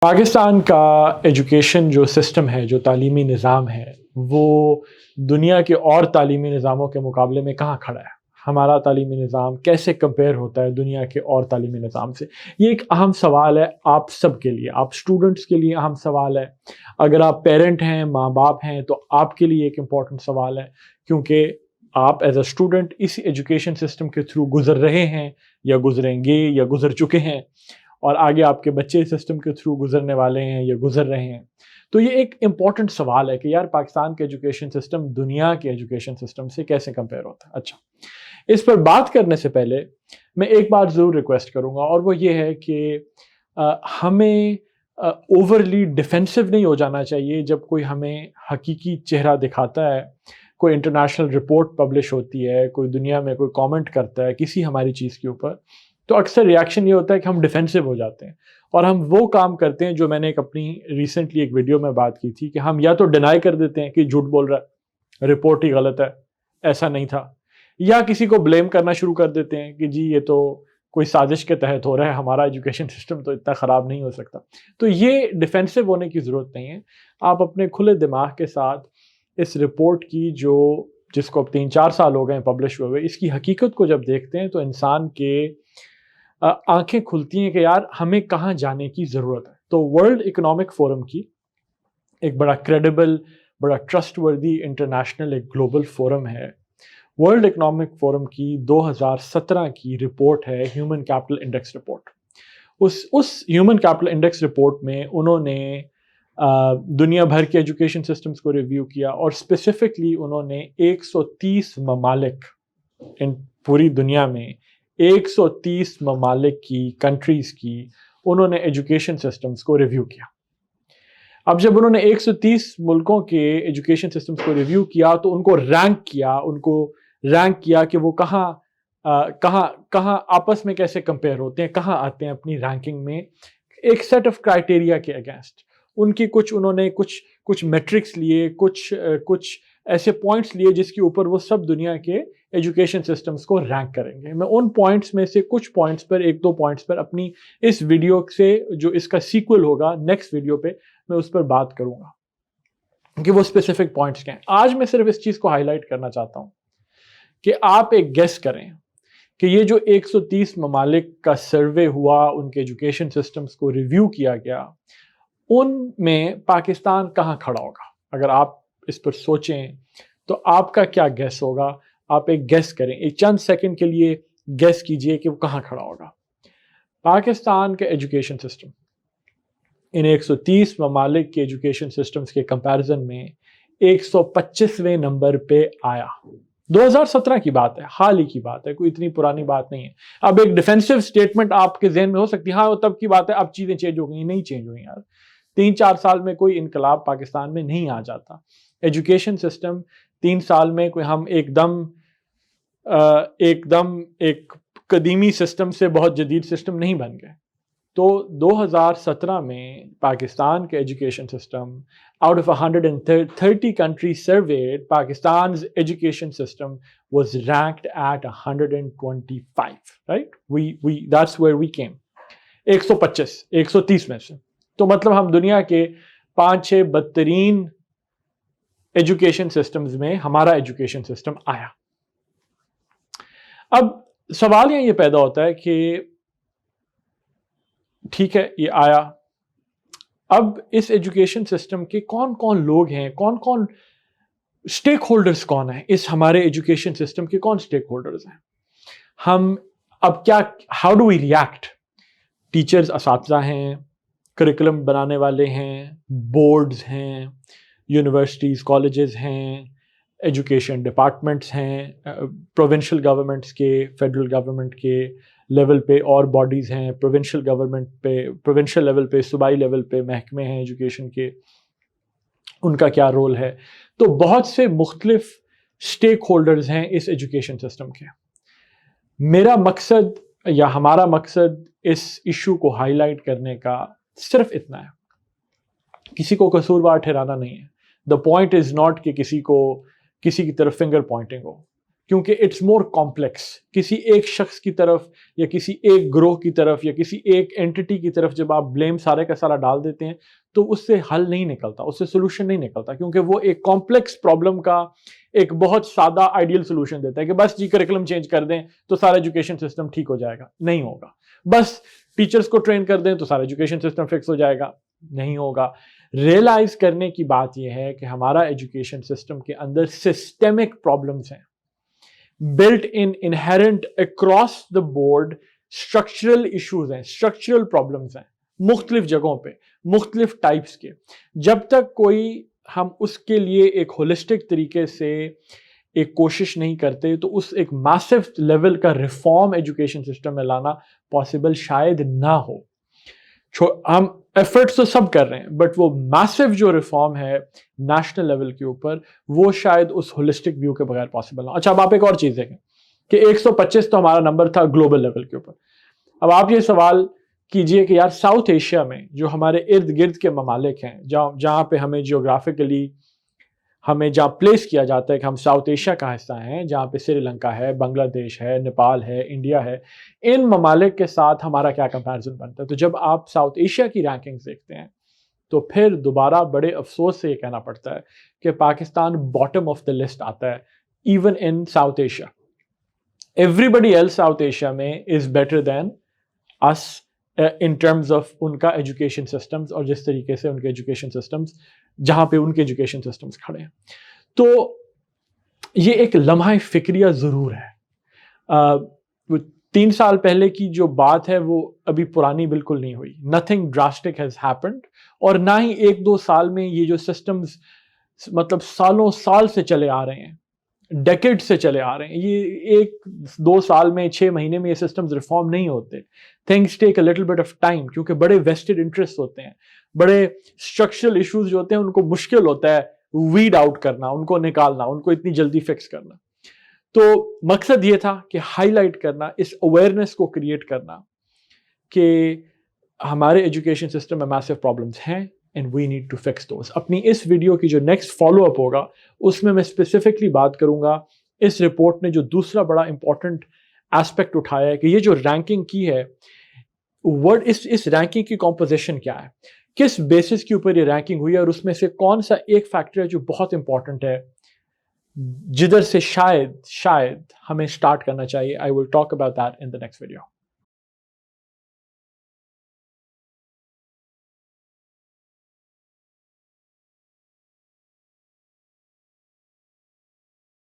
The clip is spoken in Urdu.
پاکستان کا ایجوکیشن جو سسٹم ہے، جو تعلیمی نظام ہے، وہ دنیا کے اور تعلیمی نظاموں کے مقابلے میں کہاں کھڑا ہے؟ ہمارا تعلیمی نظام کیسے کمپیئر ہوتا ہے دنیا کے اور تعلیمی نظام سے؟ یہ ایک اہم سوال ہے آپ سب کے لیے، آپ اسٹوڈنٹس کے لیے اہم سوال ہے۔ اگر آپ پیرنٹ ہیں، ماں باپ ہیں، تو آپ کے لیے ایک امپورٹنٹ سوال ہے، کیونکہ آپ ایز اے اسٹوڈنٹ اسی ایجوکیشن سسٹم کے تھرو گزر رہے ہیں، یا گزریں گے، یا گزر چکے ہیں، اور آگے آپ کے بچے سسٹم کے تھرو گزرنے والے ہیں یا گزر رہے ہیں۔ تو یہ ایک امپورٹنٹ سوال ہے کہ یار پاکستان کے ایجوکیشن سسٹم دنیا کے ایجوکیشن سسٹم سے کیسے کمپیئر ہوتا ہے۔ اچھا، اس پر بات کرنے سے پہلے میں ایک بات ضرور ریکویسٹ کروں گا، اور وہ یہ ہے کہ ہمیں اوورلی ڈیفینسو نہیں ہو جانا چاہیے جب کوئی ہمیں حقیقی چہرہ دکھاتا ہے، کوئی انٹرنیشنل رپورٹ پبلش ہوتی ہے، کوئی دنیا میں کوئی کامنٹ کرتا ہے کسی ہماری چیز کے اوپر، تو اکثر ریاکشن یہ ہوتا ہے کہ ہم ڈیفینسو ہو جاتے ہیں، اور ہم وہ کام کرتے ہیں جو میں نے ایک اپنی ریسنٹلی ایک ویڈیو میں بات کی تھی، کہ ہم یا تو ڈینائی کر دیتے ہیں کہ جھوٹ بول رہا ہے، رپورٹ ہی غلط ہے، ایسا نہیں تھا، یا کسی کو بلیم کرنا شروع کر دیتے ہیں کہ جی یہ تو کوئی سازش کے تحت ہو رہا ہے، ہمارا ایجوکیشن سسٹم تو اتنا خراب نہیں ہو سکتا۔ تو یہ ڈیفینسو ہونے کی ضرورت نہیں ہے، آپ اپنے کھلے دماغ کے ساتھ اس رپورٹ کی جس کو اب 3-4 سال ہو گئے ہیں پبلش ہوئے، اس کی حقیقت کو جب دیکھتے ہیں تو انسان کے آنکھیں کھلتی ہیں کہ یار ہمیں کہاں جانے کی ضرورت ہے۔ تو ورلڈ اکنامک فورم کی ایک بڑا کریڈیبل، بڑا ٹرسٹ وردی انٹرنیشنل ایک گلوبل فورم ہے، ورلڈ اکنامک فورم کی 2017 کی رپورٹ ہے ہیومن کیپٹل انڈیکس رپورٹ۔ اس ہیومن کیپٹل انڈیکس رپورٹ میں انہوں نے دنیا بھر کے ایجوکیشن سسٹمز کو ریویو کیا، اور اسپیسیفکلی انہوں نے 130 ممالک، ان پوری دنیا میں 130 ممالک کی، کنٹریز کی انہوں نے ایجوکیشن سسٹمز کو ریویو کیا۔ اب جب انہوں نے 130 ملکوں کے ایجوکیشن سسٹمز کو ریویو کیا تو ان کو رینک کیا کہ وہ کہاں آپس میں کیسے کمپیئر ہوتے ہیں، کہاں آتے ہیں اپنی رینکنگ میں، ایک سیٹ آف کرائٹیریا کے اگینسٹ۔ ان کی انہوں نے کچھ میٹرکس لیے، کچھ ایسے پوائنٹس لیے جس کے اوپر وہ سب دنیا کے ایجوکیشن سسٹمز کو رینک کریں گے۔ میں ان پوائنٹس میں سے کچھ پوائنٹس پر، 1-2 پوائنٹس پر اپنی اس ویڈیو سے، جو اس کا سیکول ہوگا نیکسٹ ویڈیو پہ، میں اس پر بات کروں گا کہ وہ اسپیسیفک پوائنٹس کیا ہیں۔ آج میں صرف اس چیز کو ہائی لائٹ کرنا چاہتا ہوں کہ آپ ایک گیس کریں کہ یہ جو 130 ممالک کا سروے ہوا، ان کے ایجوکیشن سسٹمز کو ریویو کیا گیا، ان میں پاکستان کہاں کھڑا ہوگا؟ اگر آپ اس پر سوچیں تو آپ کا کیا گیس ہوگا؟ آپ ایک گیس کریں، ایک چند سیکنڈ کے لیے گیس کیجئے کہ وہ کہاں کھڑا ہوگا۔ پاکستان کا ایجوکیشن سسٹم ان 130 ممالک کے ایجوکیشن سسٹمز کے کمپیریزن میں 125ویں نمبر پہ آیا۔ 2017 کی بات ہے، حال ہی کی بات ہے، کوئی اتنی پرانی بات نہیں ہے۔ اب ایک ڈیفینسو سٹیٹمنٹ آپ کے ذہن میں ہو سکتی ہے، ہاں وہ تب کی بات ہے، اب چیزیں چینج ہو گئی، نہیں چینج ہوئی یار۔ 3-4 سال میں کوئی انقلاب پاکستان میں نہیں آ جاتا۔ ایجوکیشن سسٹم 3 سال میں کوئی ہم ایک دم ایک قدیمی سسٹم سے بہت جدید سسٹم نہیں بن گئے۔ تو 2017 میں پاکستان کے education system, out of 130 countries surveyed, Pakistan's education system was ranked at 125, right? That's where we came. 130 میں سے۔ تو مطلب ہم دنیا کے 5-6 بدترین ایجوکیشن سسٹمز میں ہمارا ایجوکیشن سسٹم آیا۔ اب سوال یہ پیدا ہوتا ہے کہ ٹھیک ہے یہ آیا، اب اس ایجوکیشن سسٹم کے کون کون لوگ ہیں، کون سٹیک ہولڈرز کون ہیں، اس ہمارے ایجوکیشن سسٹم کے کون سٹیک ہولڈرز ہیں؟ ہم اب کیا، how do we react? Teachers, اساتذہ ہیں، کریکولم بنانے والے ہیں، بورڈز ہیں، یونیورسٹیز، کالجز ہیں، ایجوکیشن ڈپارٹمنٹس ہیں، پروونشل گورنمنٹس کے، فیڈرل گورنمنٹ کے لیول پہ اور باڈیز ہیں، پروونشل گورنمنٹ پہ، پروونشل لیول پہ، صوبائی لیول پہ محکمے ہیں ایجوکیشن کے، ان کا کیا رول ہے۔ تو بہت سے مختلف سٹیک ہولڈرز ہیں اس ایجوکیشن سسٹم کے۔ میرا مقصد یا ہمارا مقصد اس ایشو کو ہائی لائٹ کرنے کا صرف اتنا ہے، کسی کو قصوروار ٹھہرانا نہیں ہے۔ دا پوائنٹ از ناٹ کہ کسی کی طرف فنگر پوائنٹنگ ہو، کیونکہ اٹس مور کمپلیکس. کسی ایک شخص کی طرف یا کسی ایک گروہ کی طرف یا کسی ایک اینٹی کی طرف جب آپ بلیم سارے کا سارا ڈال دیتے ہیں تو اس سے حل نہیں نکلتا, اس سے سولوشن نہیں نکلتا, کیونکہ وہ ایک کمپلیکس پرابلم کا ایک بہت سادہ آئیڈیل سولوشن دیتا ہے کہ بس جی کریکولم چینج کر دیں تو سارا ایجوکیشن سسٹم ٹھیک ہو جائے گا. نہیں ہوگا. بس ٹیچرز کو ٹرین کر دیں تو سارا ایجوکیشن سسٹم فکس ہو جائے گا. نہیں ہوگا. ریئلائز کرنے کی بات یہ ہے کہ ہمارا ایجوکیشن سسٹم کے اندر سسٹمک پرابلمس ہیں, built in inherent across the board structural issues ہیں, structural problems ہیں مختلف جگہوں پہ, مختلف ٹائپس کے. جب تک کوئی ہم اس کے لیے ایک ہولسٹک طریقے سے ایک کوشش نہیں کرتے تو اس ایک میسو لیول کا ریفارم ایجوکیشن سسٹم میں لانا پاسبل شاید نہ ہو. ہم ایفرٹس تو سب کر رہے ہیں بٹ وہ میسو جو ریفارم ہے نیشنل لیول کے اوپر وہ شاید اس ہولسٹک ویو کے بغیر پاسبل نہ. اچھا اب آپ ایک اور چیز دیکھیں کہ 125 تو ہمارا نمبر تھا گلوبل لیول کے اوپر. اب آپ یہ سوال کیجئے کہ یار ساؤتھ ایشیا میں جو ہمارے ارد گرد کے ممالک ہیں جہاں پہ ہمیں جیوگرافیکلی ہمیں جہاں پلیس کیا جاتا ہے کہ ہم ساؤتھ ایشیا کا حصہ ہیں, جہاں پہ سری لنکا ہے, بنگلہ دیش ہے, نیپال ہے, انڈیا ہے, ان ممالک کے ساتھ ہمارا کیا کمپیرزن بنتا ہے. تو جب آپ ساؤتھ ایشیا کی رینکنگز دیکھتے ہیں تو پھر دوبارہ بڑے افسوس سے یہ کہنا پڑتا ہے کہ Pakistan bottom of the list آتا ہے even in South Asia. Everybody else South Asia میں is better than us in terms of ان کا ایجوکیشن سسٹمز اور جس طریقے سے ان کے ایجوکیشن سسٹمز جہاں پہ ان کے ایجوکیشن سسٹمز کھڑے ہیں. تو یہ ایک لمحہ فکریہ ضرور ہے. 3 سال پہلے کی جو بات ہے وہ ابھی پرانی بالکل نہیں ہوئی. نتھنگ ڈراسٹک ہیز ہیپنڈ, اور نہ ہی 1-2 سال میں یہ جو سسٹمز مطلب سالوں سال سے چلے آ رہے ہیں, ڈیکیڈ سے چلے آ رہے ہیں, یہ 1-2 سال میں 6 مہینے میں یہ سسٹمز ریفارم نہیں ہوتے. Things take a little bit of time, کیونکہ بڑے ویسٹڈ انٹرسٹ ہوتے ہیں, بڑے اسٹرکچرل ایشوز جو ہوتے ہیں ان کو مشکل ہوتا ہے ویڈ آؤٹ کرنا, ان کو نکالنا, ان کو اتنی جلدی فکس کرنا. تو مقصد یہ تھا کہ ہائی لائٹ کرنا, اس اویئرنیس کو کریٹ کرنا کہ ہمارے ایجوکیشن سسٹم میں میسو پرابلمس ہیں and we need to fix those. اپنی اس ویڈیو کی جو نیکسٹ فالو اپ ہوگا اس میں اسپیسیفکلی بات کروں گا اس رپورٹ نے جو دوسرا بڑا امپورٹنٹ ایسپیکٹ اٹھایا ہے کہ یہ جو رینکنگ کی ہے اس رینکنگ کی کمپوزیشن کیا ہے, کس بیسس کے اوپر یہ رینکنگ ہوئی ہے, اور اس میں سے کون سا ایک فیکٹر ہے جو بہت امپورٹنٹ ہے جدھر سے شاید ہمیں اسٹارٹ کرنا چاہیے. I will talk about that in the next video.